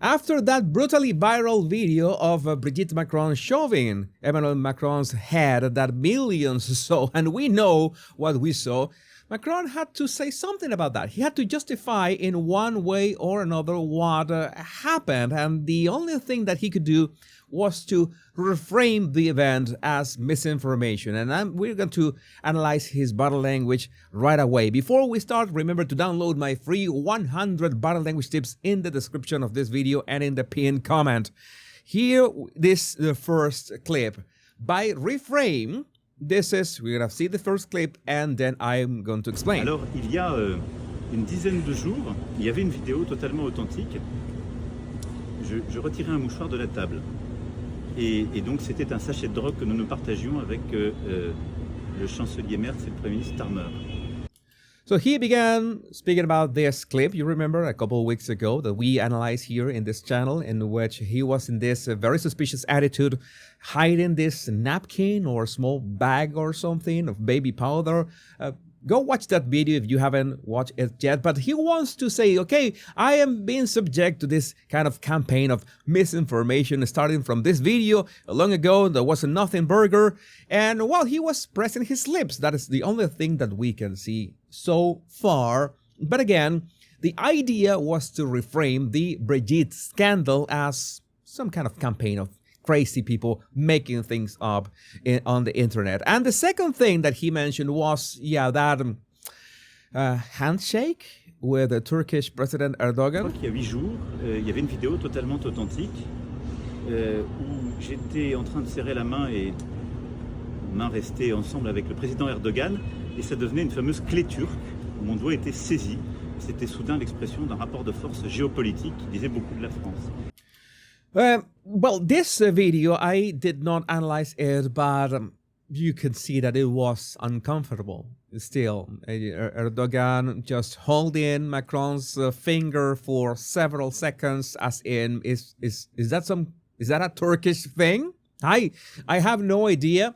After that brutally viral video of Brigitte Macron shoving Emmanuel Macron's head that millions saw, and we know what we saw, Macron had to say something about that. He had to justify in one way or another what happened, and the only thing that he could do was to reframe the event as misinformation. And we're going to analyze his body language right away. Before we start, remember to download my free 100 body language tips in the description of this video and in the pinned comment. Here, this is the first clip. By reframe, we're going to see the first clip and then I'm going to explain. Alors, il y a une dizaine de jours, il y avait une vidéo totalement authentique. Je retirais un mouchoir de la table. Et donc, c'était un sachet de drogue que nous partagions avec le chancelier Merz et le Premier ministre Starmer. So he began speaking about this clip, you remember, a couple of weeks ago that we analyzed here in this channel, in which he was in this very suspicious attitude, hiding this napkin or small bag or something of baby powder. Go watch that video if you haven't watched it yet. But he wants to say, okay, I am being subject to this kind of campaign of misinformation starting from this video. Long ago, there was a nothing burger. And while he was pressing his lips, that is the only thing that we can see so far. But again, the idea was to reframe the Brigitte scandal as some kind of campaign of crazy people making things up on the internet. And the second thing that he mentioned was, that handshake with the Turkish President Erdogan. Il y a 8 jours, il y avait une vidéo totalement authentique où j'étais en train de serrer la main et main restée ensemble avec le président Erdogan et ça devenait une fameuse clé turque où mon doigt était saisi. C'était soudain l'expression d'un rapport de force géopolitique qui disait beaucoup de la France. Well, this video, I did not analyze it, but you can see that it was uncomfortable. Still, Erdogan just holding Macron's finger for several seconds, as in, is that a Turkish thing? I have no idea,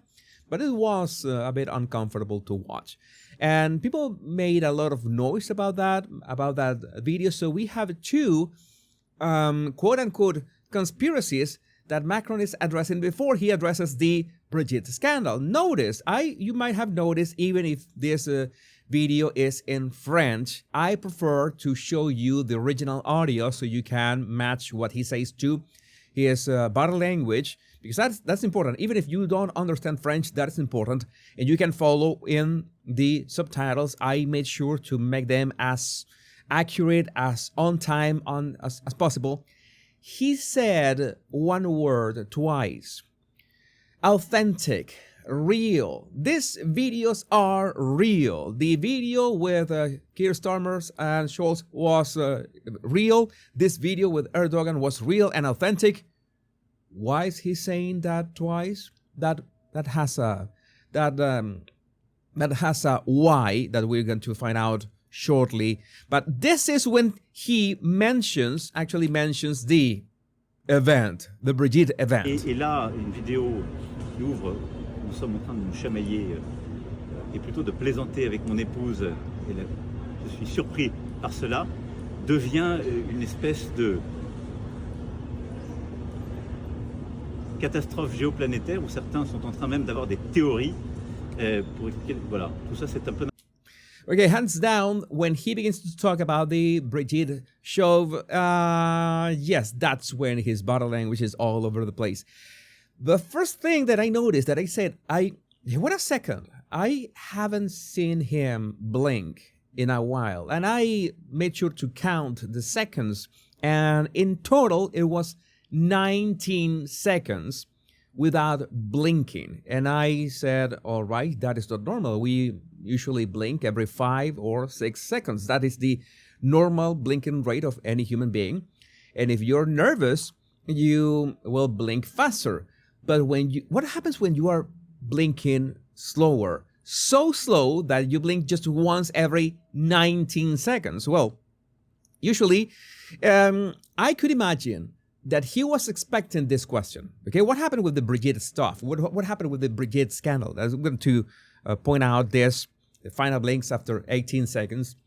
but it was a bit uncomfortable to watch. And people made a lot of noise about that video. So we have two, quote-unquote, conspiracies that Macron is addressing before he addresses the Brigitte scandal. Notice, you might have noticed, even if this video is in French, I prefer to show you the original audio so you can match what he says to his body language, because that's important. Even if you don't understand French, that is important, and you can follow in the subtitles. I made sure to make them as accurate, as on time as possible. He said one word twice: authentic, real. These videos are real. The video with Keir Starmer and Scholz was real. This video with Erdogan was real and authentic. Why is he saying that twice? That has a why that we're going to find out shortly. But this is when he actually mentions the event, the Brigitte event. Et là, une vidéo qui ouvre, nous sommes en train de nous chamailler et plutôt de plaisanter avec mon épouse, et je suis surpris par cela, devient une espèce de catastrophe géoplanétaire où certains sont en train même d'avoir des théories pour expliquer. Voilà, tout ça c'est un peu... Okay, hands down, when he begins to talk about the Brigitte show, yes, that's when his body language is all over the place. The first thing that I noticed, that I said, wait a second, I haven't seen him blink in a while. And I made sure to count the seconds, and in total, it was 19 seconds without blinking. And I said, all right, that is not normal. We usually blink every 5 or 6 seconds. That is the normal blinking rate of any human being. And if you're nervous, you will blink faster. But what happens when you are blinking slower? So slow that you blink just once every 19 seconds. Well, usually, I could imagine that he was expecting this question. Okay, what happened with the Brigitte stuff? What happened with the Brigitte scandal? I'm going to point out this, the final blinks after 18 seconds.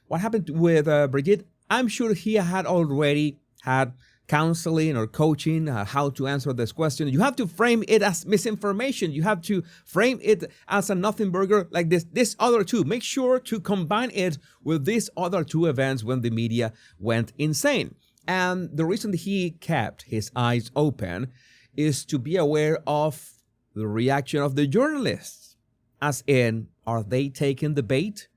What happened with Brigitte? I'm sure he had already had counseling or coaching, how to answer this question. You have to frame it as misinformation. You have to frame it as a nothing burger like this other two. Make sure to combine it with these other two events when the media went insane. And the reason he kept his eyes open is to be aware of the reaction of the journalists. As in, are they taking the bait?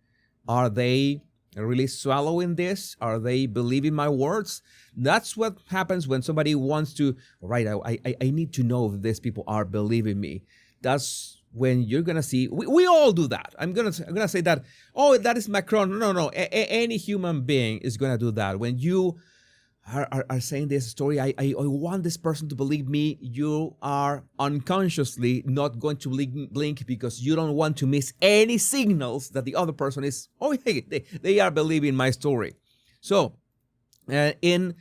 Are they really swallowing this? Are they believing my words? That's what happens when somebody wants to, right, I need to know if these people are believing me. That's when you're going to see, we all do that. I'm going to say that, oh, that is Macron. No. Any human being is going to do that. When you are saying this story, I want this person to believe me, you are unconsciously not going to blink because you don't want to miss any signals that the other person is, oh, hey, they are believing my story. So in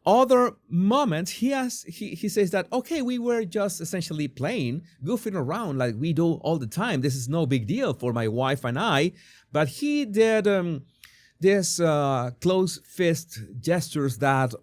other moments, he says that, okay, we were just essentially playing, goofing around like we do all the time. This is no big deal for my wife and I. But he did this close fist gestures that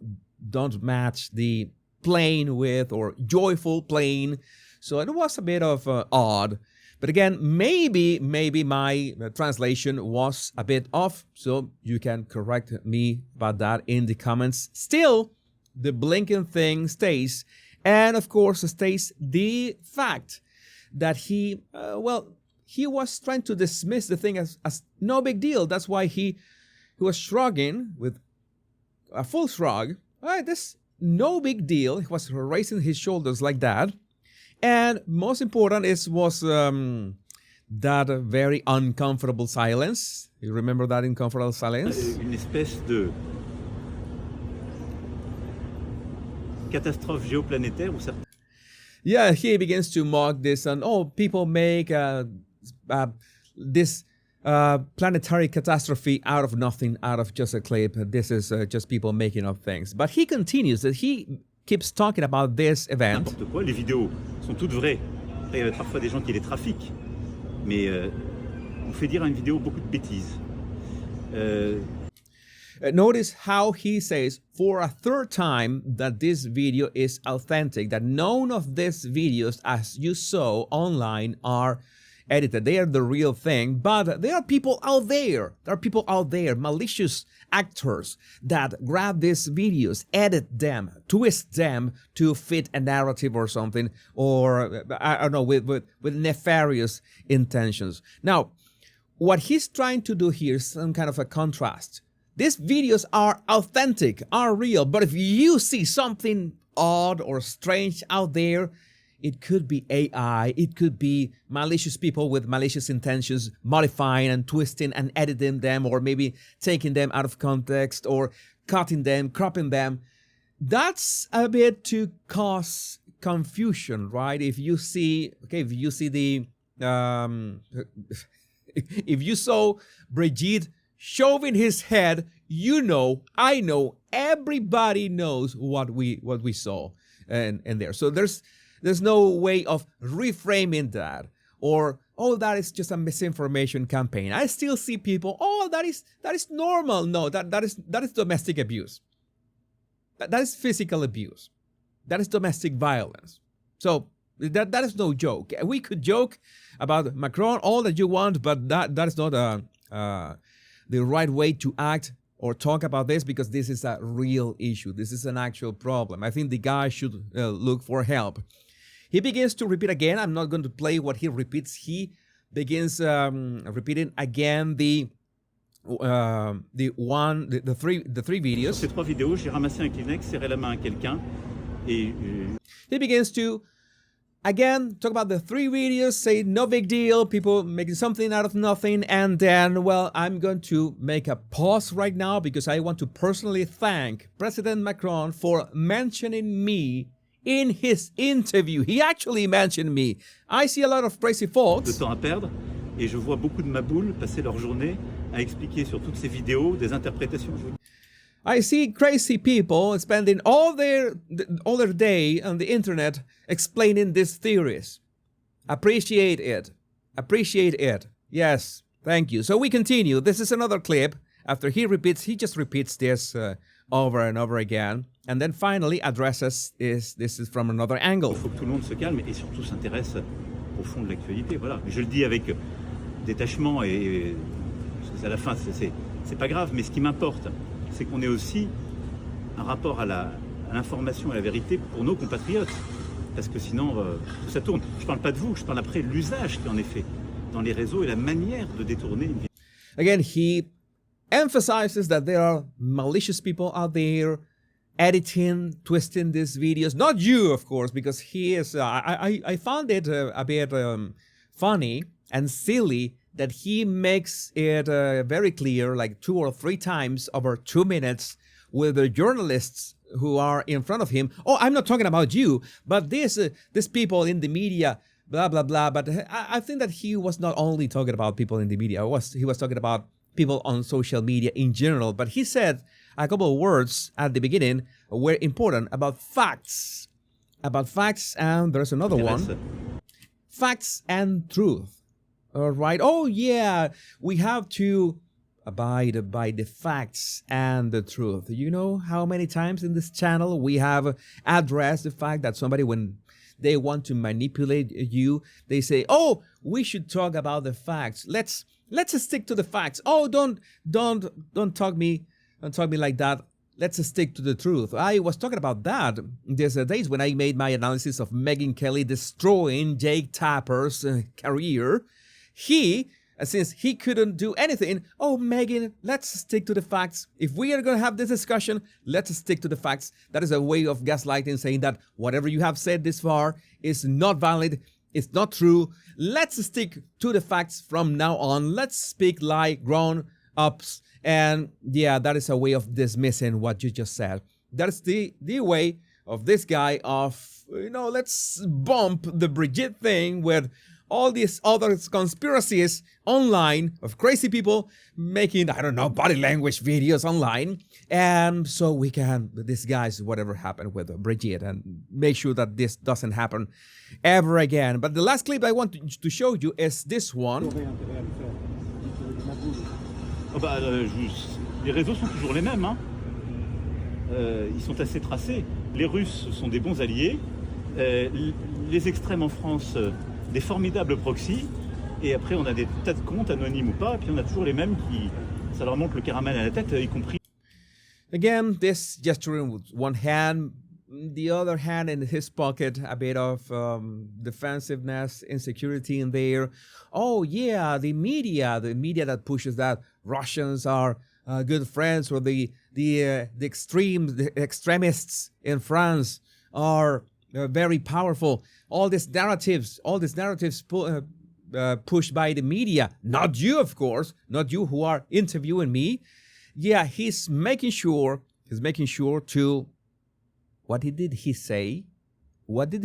don't match the playing with or joyful playing. So it was a bit of odd. But again, maybe my translation was a bit off, so you can correct me about that in the comments. Still, the blinking thing stays. And of course, stays the fact that he was trying to dismiss the thing as no big deal. That's why he was shrugging with a full shrug. All right, this no big deal. He was raising his shoulders like that. And most important was that very uncomfortable silence. You remember that uncomfortable silence? Une espèce de catastrophe géoplanétaire où ça... Yeah, he begins to mock this and, people make this planetary catastrophe out of nothing, out of just a clip. This is just people making up things. But he continues that he keeps talking about this event. N'importe quoi, les vidéos sont toutes vraies. Après, il y a parfois des gens qui les trafiquent, mais on fait dire à une vidéo beaucoup de bêtises. Notice how he says for a third time that this video is authentic, that none of these videos, as you saw online, are edited. They are the real thing, but there are people out there. There are people out there, malicious actors that grab these videos, edit them, twist them to fit a narrative or something, or I don't know, with nefarious intentions. Now, what he's trying to do here is some kind of a contrast. These videos are authentic, are real, but if you see something odd or strange out there, it could be AI, it could be malicious people with malicious intentions modifying and twisting and editing them, or maybe taking them out of context or cutting them, cropping them. That's a bit to cause confusion, right? If you see the, if you saw Brigitte shoving his head, I know, everybody knows what we saw and there. So there's no way of reframing that, or that is just a misinformation campaign. I still see people, that is normal. No, that is domestic abuse. That is physical abuse. That is domestic violence. So that is no joke. We could joke about Macron all that you want, but that is not the right way to act or talk about this, because this is a real issue. This is an actual problem. I think the guy should look for help. He begins to repeat again. I'm not going to play what he repeats. He begins repeating again the three videos. Sur ces trois vidéos, j'ai ramassé un Kleenex, serré la main à quelqu'un, et he begins to again talk about the three videos, say no big deal, people making something out of nothing, and then, well, I'm going to make a pause right now because I want to personally thank President Macron for mentioning me in his interview. He actually mentioned me. I see a lot of crazy folks. de temps à perdre, et je vois beaucoup de maboules passer leur journée à expliquer sur toutes ces vidéos des interprétations. I see crazy people spending all their day on the internet explaining these theories. Appreciate it. Appreciate it. Yes, thank you. So we continue. This is another clip. After he just repeats this over and over again. and then finally addresses this is from another angle. Il faut que tout le monde se calme et surtout s'intéresse au fond de l'actualité. Voilà. Mais je le dis avec détachement et parce que à la fin, c'est pas grave. Mais ce qui m'importe, c'est qu'on ait aussi un rapport à l'information et à la vérité pour nos compatriotes. Parce que sinon, tout ça tourne. Je ne parle pas de vous, je parle après de l'usage qui en est fait dans les réseaux et la manière de détourner une vidéo. Again, he emphasizes that there are malicious people out there editing, twisting these videos. Not you, of course, because he is. I found it a bit funny and silly that he makes it very clear, like 2 or 3 times over 2 minutes, with the journalists who are in front of him. Oh, I'm not talking about you, but these people in the media, blah blah blah. But I think that he was not only talking about people in the media. He was talking about people on social media in general. But he said a couple of words at the beginning were important about facts. About facts, and there's another one. Facts and truth. All right. Oh, yeah. We have to abide by the facts and the truth. You know how many times in this channel we have addressed the fact that somebody, when they want to manipulate you, they say, "Oh, we should talk about the facts. Let's stick to the facts. Oh, don't talk me like that. Let's stick to the truth." I was talking about that. There's days when I made my analysis of Megyn Kelly destroying Jake Tapper's career. Since he couldn't do anything, "Oh, Megyn, let's stick to the facts. If we are going to have this discussion, let's stick to the facts." That is a way of gaslighting, saying that whatever you have said this far is not valid, it's not true. Let's stick to the facts from now on. Let's speak like grown-ups. And yeah, that is a way of dismissing what you just said. That is the way of this guy of, let's bump the Brigitte thing with all these other conspiracies online of crazy people making, I don't know, body language videos online. And so we can disguise whatever happened with Brigitte and make sure that this doesn't happen ever again. But the last clip I want to show you is this one. Oh bah, les réseaux sont toujours les mêmes. Hein. Ils sont assez tracés. Les Russes sont des bons alliés. Les extrêmes en France, des formidables proxys. Et après, on a des tas de comptes, anonymes ou pas. Et puis on a toujours les mêmes qui, ça leur monte le caramel à la tête, y compris. Again, this gesturing with one hand, the other hand in his pocket, a bit of defensiveness, insecurity in there. Oh yeah, the media that pushes that Russians are good friends, or the extremists in France are very powerful. All these narratives pushed by the media. Not you, of course, not you who are interviewing me. Yeah, he's making sure to. What did he say? What did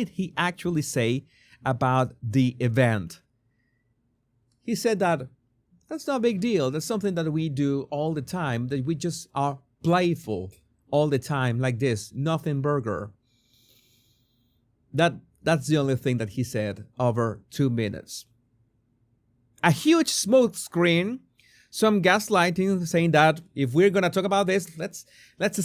he actually say about the event? He said that that's not a big deal. That's something that we do all the time, that we just are playful all the time like this, nothing burger. That's the only thing that he said over 2 minutes. A huge smoke screen, some gaslighting, saying that if we're going to talk about this, let's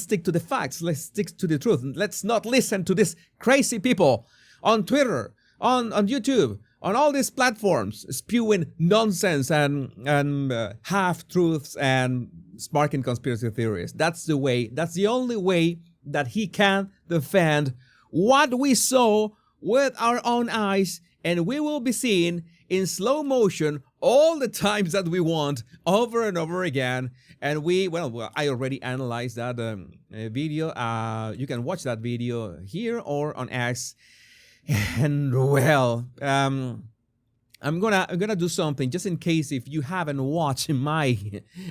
stick to the facts, let's stick to the truth. Let's not listen to these crazy people on Twitter, on YouTube, on all these platforms, spewing nonsense and half-truths and sparking conspiracy theories. That's the only way that he can defend what we saw with our own eyes, and we will be seeing in slow motion all the times that we want, over and over again. And I already analyzed that video. You can watch that video here or on X. And I'm gonna do something just in case if you haven't watched my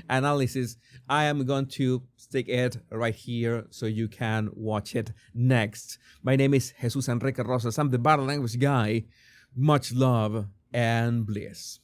analysis. I am going to stick it right here so you can watch it next. My name is Jesus Enrique Rosas. I'm the body language guy. Much love and bliss.